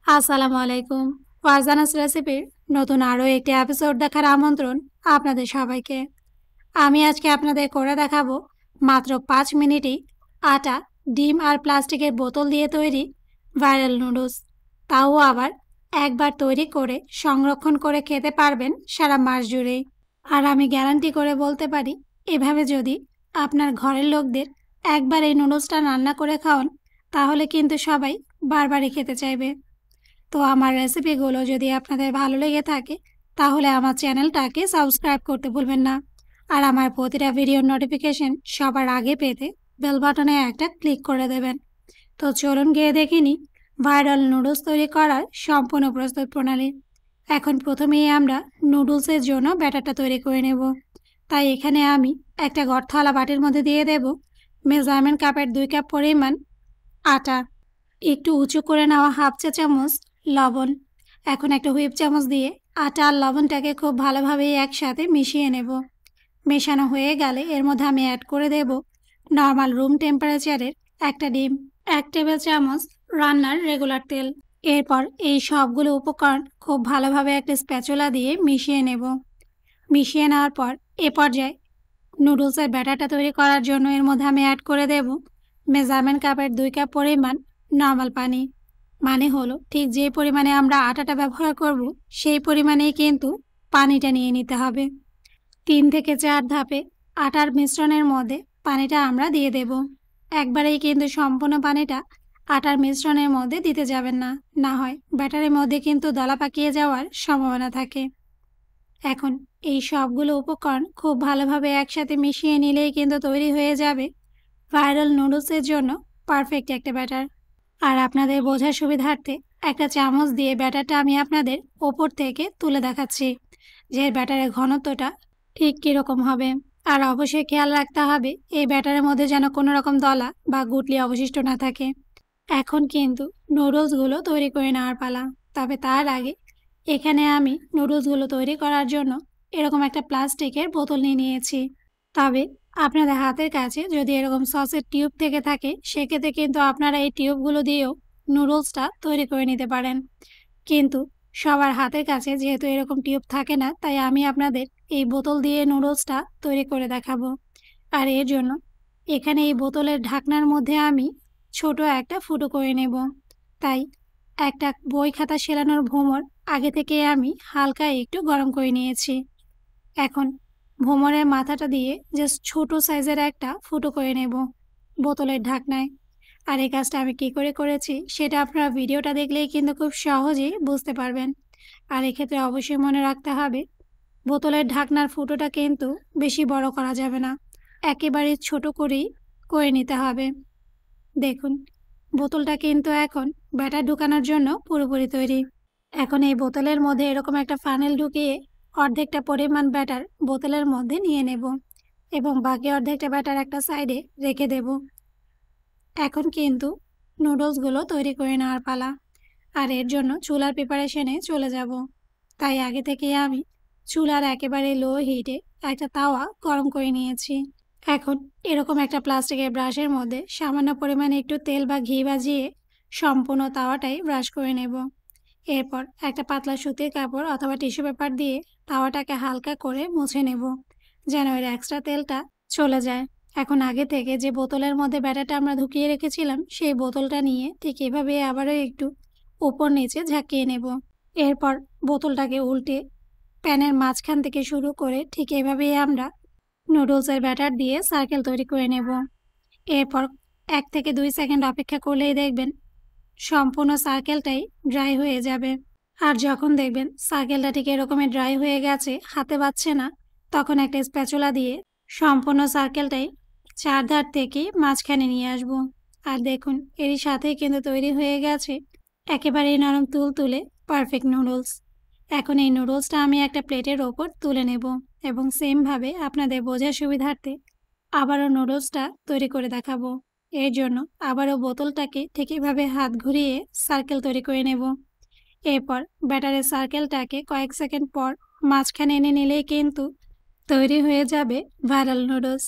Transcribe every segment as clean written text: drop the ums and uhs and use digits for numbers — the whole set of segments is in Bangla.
আসসালামু আলাইকুম। ফারজানাস রেসিপির নতুন আরও একটি এপিসোড দেখার আমন্ত্রণ আপনাদের সবাইকে। আমি আজকে আপনাদের করে দেখাবো মাত্র 5 মিনিটেই আটা, ডিম আর প্লাস্টিকের বোতল দিয়ে তৈরি ভাইরাল নুডলস। তাও আবার একবার তৈরি করে সংরক্ষণ করে খেতে পারবেন সারা মাস জুড়েই। আর আমি গ্যারান্টি করে বলতে পারি, এভাবে যদি আপনার ঘরের লোকদের একবার এই নুডলসটা রান্না করে খাওয়ান, তাহলে কিন্তু সবাই বারবারই খেতে চাইবে। তো আমার রেসিপিগুলো যদি আপনাদের ভালো লেগে থাকে, তাহলে আমার চ্যানেলটাকে সাবস্ক্রাইব করতে ভুলবেন না। আর আমার প্রতিটা ভিডিওর নোটিফিকেশন সবার আগে পেতে বেল বাটনে একটা ক্লিক করে দেবেন। তো চলুন গিয়ে দেখে নিই ভাইরাল নুডলস তৈরি করার সম্পূর্ণ প্রস্তুত প্রণালী। এখন প্রথমেই আমরা নুডলসের জন্য ব্যাটারটা তৈরি করে নেব। তাই এখানে আমি একটা থালা বাটির মধ্যে দিয়ে দেব মেজারমেন্ট কাপের 2 কাপ পরিমাণ আটা, একটু উঁচু করে নেওয়া হাফ চা চামচ লবণ। এখন একটা হুইপ চামচ দিয়ে আটা আর লবণটাকে খুব ভালোভাবে একসাথে মিশিয়ে নেব। মেশানো হয়ে গেলে এর মধ্যে আমি অ্যাড করে দেব নর্মাল রুম টেম্পারেচারের একটা ডিম, 1 টেবিল চামচ রান্নার রেগুলার তেল। এরপর এই সবগুলো উপকরণ খুব ভালোভাবে একটা স্প্যাচুলা দিয়ে মিশিয়ে নেব। মিশিয়ে নেওয়ার পর এ পর্যায়ে নুডলসের ব্যাটারটা তৈরি করার জন্য এর মধ্যে আমি অ্যাড করে দেব মেজারমেন্ট কাপের 2 কাপ পরিমাণ নর্মাল পানি। মানে হলো ঠিক যে পরিমাণে আমরা আটাটা ব্যবহার করব, সেই পরিমাণেই কিন্তু পানিটা নিয়ে নিতে হবে। 3 থেকে 4 ধাপে আটার মিশ্রণের মধ্যে পানিটা আমরা দিয়ে দেব। একবারেই কিন্তু সম্পূর্ণ পানিটা আটার মিশ্রণের মধ্যে দিতে যাবেন না, না হয় ব্যাটারের মধ্যে কিন্তু দলা পাকিয়ে যাওয়ার সম্ভাবনা থাকে। এখন এই সবগুলো উপকরণ খুব ভালোভাবে একসাথে মিশিয়ে নিলেই কিন্তু তৈরি হয়ে যাবে ভাইরাল নুডলসের জন্য পারফেক্ট একটা ব্যাটার। আর আপনাদের বোঝার সুবিধার্থে একটা চামচ দিয়ে ব্যাটারটা আমি আপনাদের ওপর থেকে তুলে দেখাচ্ছি যে ব্যাটারের ঘনত্বটা ঠিক কীরকম হবে। আর অবশ্যই খেয়াল রাখতে হবে এই ব্যাটারের মধ্যে যেন কোনো রকম দলা বা গুটলি অবশিষ্ট না থাকে। এখন কিন্তু নুডলসগুলো তৈরি করে নেওয়ার পালা। তবে তার আগে এখানে আমি নুডলসগুলো তৈরি করার জন্য এরকম একটা প্লাস্টিকের বোতল নিয়ে নিয়েছি। তবে আপনাদের হাতের কাছে যদি এরকম সসের টিউব থেকে থাকে, সেক্ষেত্রে কিন্তু আপনারা এই টিউবগুলো দিয়েও নুডলসটা তৈরি করে নিতে পারেন। কিন্তু সবার হাতের কাছে যেহেতু এরকম টিউব থাকে না, তাই আমি আপনাদের এই বোতল দিয়ে নুডলসটা তৈরি করে দেখাবো। আর এর জন্য এখানে এই বোতলের ঢাকনার মধ্যে আমি ছোট একটা ফুটো করে নেব। তাই একটা বই খাতা সেলানোর ভোমর আগে থেকে আমি হালকা একটু গরম করে নিয়েছি। এখন ভোমরের মাথাটা দিয়ে জাস্ট ছোট সাইজের একটা ফুটো করে নেব বোতলের ঢাকনায়। আর এই কাজটা আমি কী করে করেছি সেটা আপনারা ভিডিওটা দেখলেই কিন্তু খুব সহজেই বুঝতে পারবেন। আর এক্ষেত্রে অবশ্যই মনে রাখতে হবে বোতলের ঢাকনার ফুটোটা কিন্তু বেশি বড় করা যাবে না, একেবারে ছোট করেই করে নিতে হবে। দেখুন বোতলটা কিন্তু এখন ব্যাটার ঢুকানোর জন্য পুরোপুরি তৈরি। এখন এই বোতলের মধ্যে এরকম একটা ফানেল ঢুকিয়ে অর্ধেকটা পরিমাণ ব্যাটার বোতলের মধ্যে নিয়ে নেব এবং বাকি অর্ধেকটা ব্যাটার একটা সাইডে রেখে দেব। এখন কিন্তু নুডলসগুলো তৈরি করে নেওয়ার পালা। আর এর জন্য চুলার প্রিপারেশনে চলে যাব। তাই আগে থেকে আমি চুলার একেবারে লো হিটে একটা তাওয়া গরম করে নিয়েছি। এখন এরকম একটা প্লাস্টিকের ব্রাশের মধ্যে সামান্য পরিমাণে একটু তেল বা ঘি বাজিয়ে সম্পূর্ণ তাওয়াটাই ব্রাশ করে নেব। এরপর একটা পাতলা সুতির কাপড় অথবা টিস্যু পেপার দিয়ে তাওয়াটাকে হালকা করে মুছে নেব, যেন এর এক্সট্রা তেলটা চলে যায়। এখন আগে থেকে যে বোতলের মধ্যে ব্যাটারটা আমরা ঢুকিয়ে রেখেছিলাম, সেই বোতলটা নিয়ে ঠিক এভাবে আবারও একটু উপর নিচে ঝাঁকিয়ে নেব। এরপর বোতলটাকে উল্টে প্যানের মাঝখান থেকে শুরু করে ঠিক এভাবেই আমরা নুডলসের ব্যাটার দিয়ে সার্কেল তৈরি করে নেব। এরপর 1 থেকে 2 সেকেন্ড অপেক্ষা করলেই দেখবেন সম্পূর্ণ সার্কেলটাই ড্রাই হয়ে যাবে। আর যখন দেখবেন সার্কেলটা ঠিক এরকমই ড্রাই হয়ে গেছে, হাতে বাজছে না, তখন একটা স্প্যাচুলা দিয়ে সম্পূর্ণ সার্কেলটাই চারধার থেকে মাঝখানে নিয়ে আসব। আর দেখুন এরই সাথেই কিন্তু তৈরি হয়ে গেছে একেবারেই নরম তুলতুলে পারফেক্ট নুডলস। এখন এই নুডলসটা আমি একটা প্লেটের ওপর তুলে নেব এবং সেমভাবে আপনাদের বোঝার সুবিধার্থে আবারও নুডলসটা তৈরি করে দেখাবো। এর জন্য আবারও বোতলটাকে ঠিক এভাবে হাত ঘুরিয়ে সার্কেল তৈরি করে নেব। এরপর ব্যাটারের সার্কেলটাকে কয়েক সেকেন্ড পর মাঝখানে এনে নিলেই কিন্তু তৈরি হয়ে যাবে ভাইরাল নুডলস।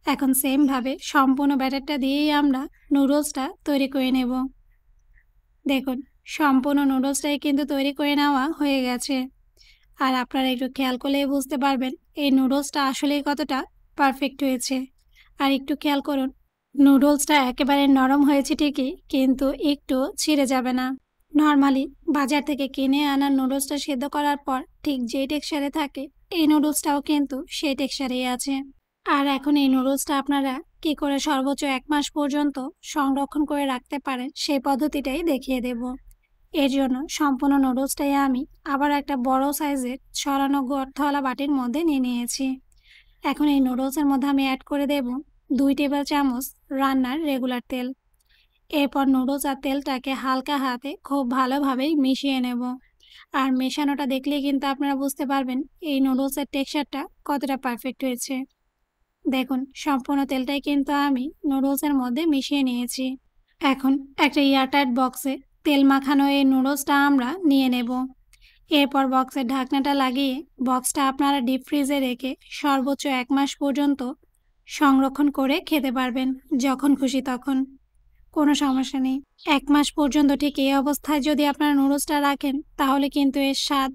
এখন সেমভাবে সম্পূর্ণ ব্যাটারটা দিয়েই আমরা নুডলসটা তৈরি করে নেব। দেখুন সম্পূর্ণ নুডলসটাই কিন্তু তৈরি করে নেওয়া হয়ে গেছে। আর আপনারা একটু খেয়াল করলেই বুঝতে পারবেন এই নুডলসটা আসলেই কতটা পারফেক্ট হয়েছে। আর একটু খেয়াল করুন, নুডলসটা একেবারে নরম হয়েছে ঠিকই, কিন্তু একটু ছিঁড়ে যাবে না। নর্মালি বাজার থেকে কিনে আনা নুডলসটা সেদ্ধ করার পর ঠিক যে টেক্সচারে থাকে, এই নুডলসটাও কিন্তু সেই টেক্সচারেই আছে। আর এখন এই নুডলসটা আপনারা কি করে সর্বোচ্চ 1 মাস পর্যন্ত সংরক্ষণ করে রাখতে পারেন সেই পদ্ধতিটাই দেখিয়ে দেব। এর জন্য সম্পূর্ণ নুডলসটাই আমি আবার একটা বড় সাইজের ছড়ানো গর্তওয়ালা বাটির মধ্যে নিয়ে নিয়েছি। এখন এই নুডলসের মধ্যে আমি অ্যাড করে দেব 2 টেবিল চামচ রান্নার রেগুলার তেল। এরপর নুডলস আর তেলটাকে হালকা হাতে খুব ভালোভাবেই মিশিয়ে নেব। আর মেশানোটা দেখলেই কিন্তু আপনারা বুঝতে পারবেন এই নুডলসের টেক্সচারটা কতটা পারফেক্ট হয়েছে। দেখুন, সম্পূর্ণ তেলটাই কিন্তু আমি নুডলসের মধ্যে মিশিয়ে নিয়েছি। এখন একটা এয়ারটাইট বক্সে তেল মাখানো এই নুডলসটা আমরা নিয়ে নেব। এরপর বক্সের ঢাকনাটা লাগিয়ে বক্সটা আপনারা ডিপ ফ্রিজে রেখে সর্বোচ্চ 1 মাস পর্যন্ত সংরক্ষণ করে খেতে পারবেন, যখন খুশি তখন। কোনো সমস্যা নেই। 1 মাস পর্যন্ত ঠিক এই অবস্থায় যদি আপনারা নুডলসটা রাখেন, তাহলে কিন্তু এর স্বাদ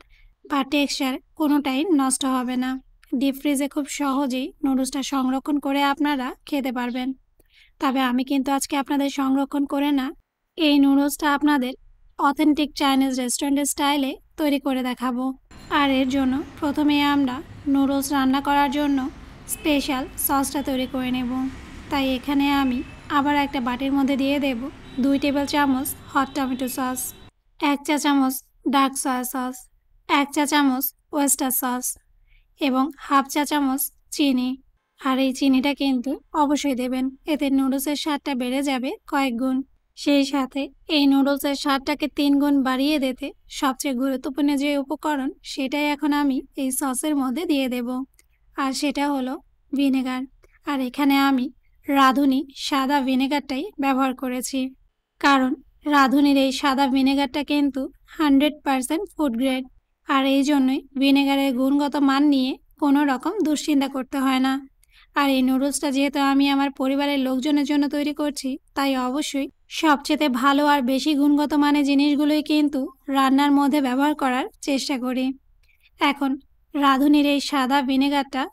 বা টেক্সচার কোনোটাই নষ্ট হবে না। ডিপ ফ্রিজে খুব সহজেই নুডলসটা সংরক্ষণ করে আপনারা খেতে পারবেন। তবে আমি কিন্তু আজকে আপনাদের সংরক্ষণ করে না, এই নুডলসটা আপনাদের অথেন্টিক চাইনিজ রেস্টুরেন্টের স্টাইলে তৈরি করে দেখাবো। আর এর জন্য প্রথমেই আমরা নুডলস রান্না করার জন্য স্পেশাল সসটা তৈরি করে নেব। তাই এখানে আমি আবার একটা বাটির মধ্যে দিয়ে দেব 2 টেবিল চামচ হট টমেটো সস, 1 চা চামচ ডার্ক সয়া সস, 1 চা চামচ ওয়েস্টার সস এবং হাফ চা চামচ চিনি। আর এই চিনিটা কিন্তু অবশ্যই দেবেন, এতে নুডলসের স্বাদটা বেড়ে যাবে কয়েক গুণ। সেই সাথে এই নুডলসের স্বাদটাকে 3 গুণ বাড়িয়ে দিতে সবচেয়ে গুরুত্বপূর্ণ যে উপকরণ, সেটাই এখন আমি এই সসের মধ্যে দিয়ে দেব। আর সেটা হলো ভিনেগার। আর এখানে আমি রাঁধুনি সাদা ভিনেগারটাই ব্যবহার করেছি, কারণ রাঁধুনির এই সাদা ভিনেগারটা কিন্তু 100% ফুড গ্রেড। আর এই জন্যই ভিনেগারের গুণগত মান নিয়ে কোনো রকম দুশ্চিন্তা করতে হয় না। আর এই নুডলসটা যেহেতু আমি আমার পরিবারের লোকজনের জন্য তৈরি করছি, তাই অবশ্যই সবচেয়ে ভালো আর বেশি গুণগত মানের জিনিসগুলোই কিন্তু রান্নার মধ্যে ব্যবহার করার চেষ্টা করি। এখন রাঁধুনির এই সাদা ভিনেগারটা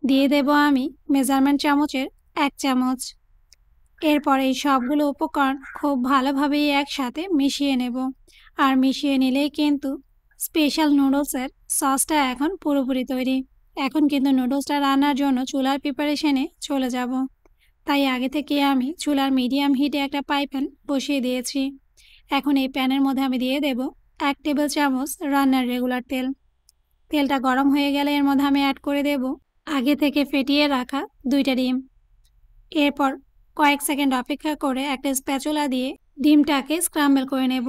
দিয়ে দেব আমি মেজারমেন্ট চামচের 1 চামচ। এরপর এই সবগুলো উপকরণ খুব ভালোভাবেই একসাথে মিশিয়ে নেব। আর মিশিয়ে নিলেই কিন্তু স্পেশাল নুডলসের সসটা এখন পুরোপুরি তৈরি। এখন কিন্তু নুডলসটা রান্নার জন্য চুলার প্রিপারেশনে চলে যাব। তাই আগে থেকে আমি চুলার মিডিয়াম হিটে একটা ফ্রাই প্যান বসিয়ে দিয়েছি। এখন এই প্যানের মধ্যে আমি দিয়ে দেব 1 টেবিল চামচ রান্নার রেগুলার তেল। তেলটা গরম হয়ে গেলে এর মধ্যে আমি অ্যাড করে দেব আগে থেকে ফেটিয়ে রাখা 2টা ডিম। এরপর কয়েক সেকেন্ড অপেক্ষা করে একটা স্প্যাচুলা দিয়ে ডিমটাকে স্ক্র্যাম্বল করে নেব।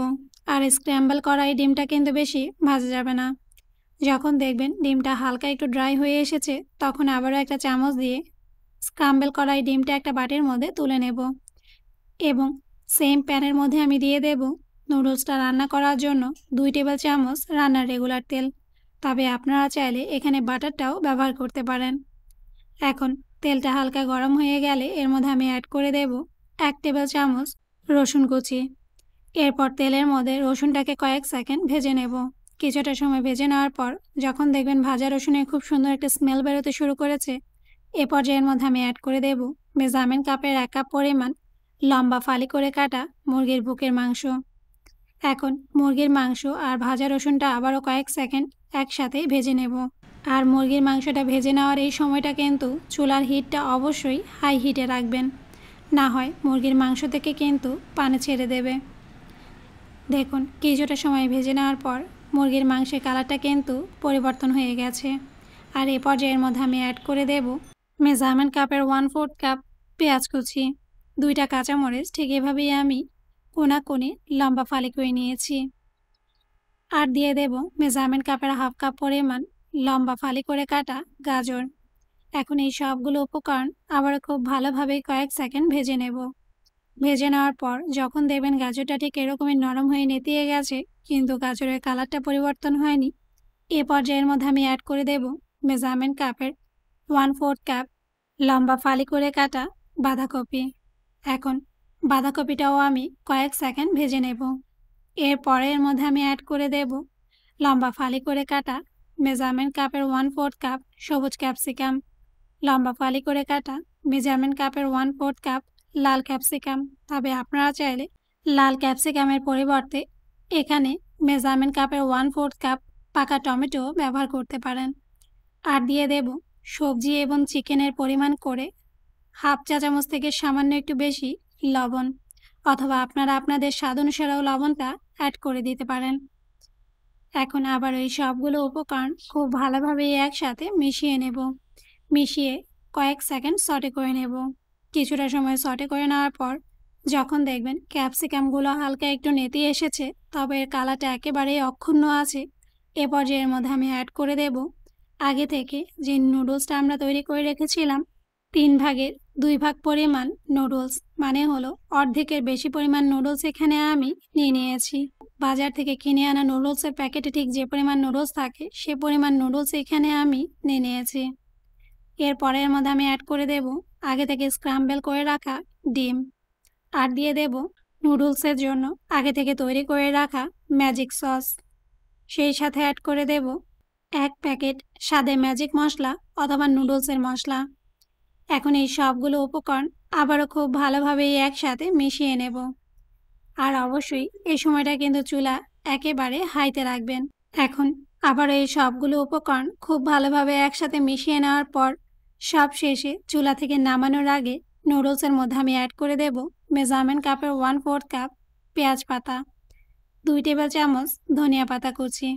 আর স্ক্র্যাম্বল করা এই ডিমটা কিন্তু বেশি ভাজা যাবে না। যখন দেখবেন ডিমটা হালকা একটু ড্রাই হয়ে এসেছে, তখন আবারও একটা চামচ দিয়ে স্ক্র্যাম্বল করা এই ডিমটা একটা বাটির মধ্যে তুলে নেব। এবং সেম প্যানের মধ্যে আমি দিয়ে দেব নুডলসটা রান্না করার জন্য 2 টেবিল চামচ রান্নার রেগুলার তেল। তবে আপনারা চাইলে এখানে বাটারটাও ব্যবহার করতে পারেন। এখন তেলটা হালকা গরম হয়ে গেলে এর মধ্যে আমি অ্যাড করে দেব 1 টেবিল চামচ রসুন কুচি। এরপর তেলের মধ্যে রসুনটাকে কয়েক সেকেন্ড ভেজে নেব। কিছুটা সময় ভেজে নেওয়ার পর যখন দেখবেন ভাজা রসুনে খুব সুন্দর একটা স্মেল বেরোতে শুরু করেছে, এ পর্যায়ের মধ্যে আমি অ্যাড করে দেব মেজারমেন্ট কাপের 1 কাপ পরিমাণ লম্বা ফালি করে কাটা মুরগির বুকের মাংস। এখন মুরগির মাংস আর ভাজা রসুনটা আবারও কয়েক সেকেন্ড একসাথে ভেজে নেব। আর মুরগির মাংসটা ভেজে নেওয়ার এই সময়টা কিন্তু চুলার হিটটা অবশ্যই হাই হিটে রাখবেন, না হয় মুরগির মাংস থেকে কিন্তু পানি ছেড়ে দেবে। দেখুন, কিছুটা সময় ভেজে নেওয়ার পর মুরগির মাংসের কালারটা কিন্তু পরিবর্তন হয়ে গেছে। আর এ পর্যায়ের মধ্যে আমি অ্যাড করে দেব মেজারমেন্ট কাপের 1/4 কাপ পেঁয়াজ কুচি, 2টা কাঁচামরিচ ঠিক এভাবেই আমি কোনাকুনি লম্বা ফালি করে নিয়েছি। আর দিয়ে দেব মেজারমেন্ট কাপের 1/2 কাপ পরিমাণ লম্বা ফালি করে কাটা গাজর। এখন এই সবগুলো উপকরণ আবার খুব ভালোভাবে কয়েক সেকেন্ড ভেজে নেব। ভেজে নেওয়ার পর যখন দেখবেন গাজরটা ঠিক এরকমই নরম হয়ে নেতিয়ে গেছে, কিন্তু গাজরের কালারটা পরিবর্তন হয়নি, এ পর্যায়ের মধ্যে আমি অ্যাড করে দেব মেজারমেন্ট কাপের 1/4 কাপ লম্বা ফালি করে কাটা বাঁধাকপি। এখন বাঁধাকপিটাও আমি কয়েক সেকেন্ড ভেজে নেব। এরপরে এর মধ্যে আমি অ্যাড করে দেব লম্বা ফালি করে কাটা মেজারমেন্ট কাপের 1/4 কাপ সবুজ ক্যাপসিকাম, লম্বা ফালি করে কাটা মেজারমেন্ট কাপের 1/4 কাপ লাল ক্যাপসিকাম। তবে আপনারা চাইলে লাল ক্যাপসিকামের পরিবর্তে এখানে মেজারমেন্ট কাপের 1/4 কাপ পাকা টমেটো ব্যবহার করতে পারেন। আর দিয়ে দেব সবজি এবং চিকেনের পরিমাণ করে হাফ চা চামচ থেকে সামান্য একটু বেশি লবণ, অথবা আপনারা আপনাদের স্বাদ অনুসারেও লবণটা অ্যাড করে দিতে পারেন। এখন আবার এই সবগুলো উপকরণ খুব ভালোভাবে একসাথে মিশিয়ে নেব। মিশিয়ে কয়েক সেকেন্ড সটে করে নেব। কিছুটা সময় সটে করে নেওয়ার পর যখন দেখবেন ক্যাপসিকামগুলো হালকা একটু নেতিয়ে এসেছে, তবে এর কালারটা একেবারেই অক্ষুণ্ণ আছে, এ পর্যায়ের মধ্যে আমি অ্যাড করে দেব আগে থেকে যে নুডলসটা আমরা তৈরি করে রেখেছিলাম 3 ভাগের 2 ভাগ পরিমাণ নুডলস, মানে হলো অর্ধেকের বেশি পরিমাণ নুডলস এখানে আমি নিয়ে নিয়েছি। বাজার থেকে কিনে আনা নুডলসের প্যাকেটে ঠিক যে পরিমাণ নুডলস থাকে সে পরিমাণ নুডলস এখানে আমি নিয়ে নিয়েছি। এরপরে এর মধ্যে আমি অ্যাড করে দেব আগে থেকে স্ক্রাম্বল করে রাখা ডিম, আর দিয়ে দেব নুডলসের জন্য আগে থেকে তৈরি করে রাখা ম্যাজিক সস। সেই সাথে অ্যাড করে দেব 1 প্যাকেট স্বাদে ম্যাজিক মশলা অথবা নুডলসের মশলা। এখন এই সবগুলো উপকরণ আবারও খুব ভালোভাবে একসাথে মিশিয়ে নেব। আর অবশ্যই এই সময়টা কিন্তু চুলা একেবারে হাইতে রাখবেন। এখন আবার এই সবগুলো উপকরণ খুব ভালোভাবে একসাথে মিশিয়ে নেওয়ার পর সব শেষে চুলা থেকে নামানোর আগে নুডলসের মধ্যে আমি অ্যাড করে দেব মেজারমেন্ট কাপের 1/4 কাপ পেঁয়াজ পাতা, 2 টেবিল চামচ ধনিয়া পাতা কুচি।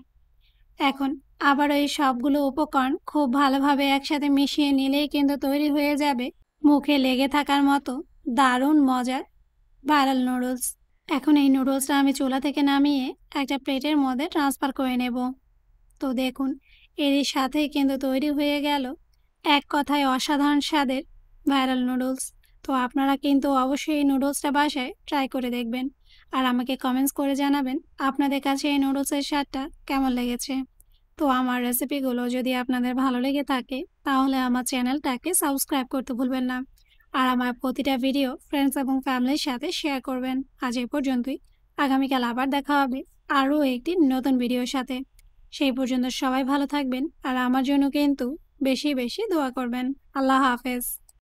এখন আবার এই সবগুলো উপকরণ খুব ভালোভাবে একসাথে মিশিয়ে নিলেই কিন্তু তৈরি হয়ে যাবে মুখে লেগে থাকার মতো দারুণ মজার ভাইরাল নুডলস। এখন এই নুডলসটা আমি চুলা থেকে নামিয়ে একটা প্লেটের মধ্যে ট্রান্সফার করে নেব। তো দেখুন এরই সাথেই কিন্তু তৈরি হয়ে গেল এক কথায় অসাধারণ স্বাদের ভাইরাল নুডলস। তো আপনারা কিন্তু অবশ্যই এই নুডলসটা বাসায় ট্রাই করে দেখবেন, আর আমাকে কমেন্টস করে জানাবেন আপনাদের কাছে এই নুডলসের স্বাদটা কেমন লেগেছে। তো আমার রেসিপিগুলো যদি আপনাদের ভালো লেগে থাকে তাহলে আমার চ্যানেলটাকে সাবস্ক্রাইব করতে ভুলবেন না, আর আমার প্রতিটা ভিডিও ফ্রেন্ডস এবং ফ্যামিলির সাথে শেয়ার করবেন। আজ এই পর্যন্তই। আগামীকাল আবার দেখা হবে আরও একটি নতুন ভিডিওর সাথে। সেই পর্যন্ত সবাই ভালো থাকবেন, আর আমার জন্য কিন্তু বেশি বেশি দোয়া করবেন। আল্লাহ হাফেজ।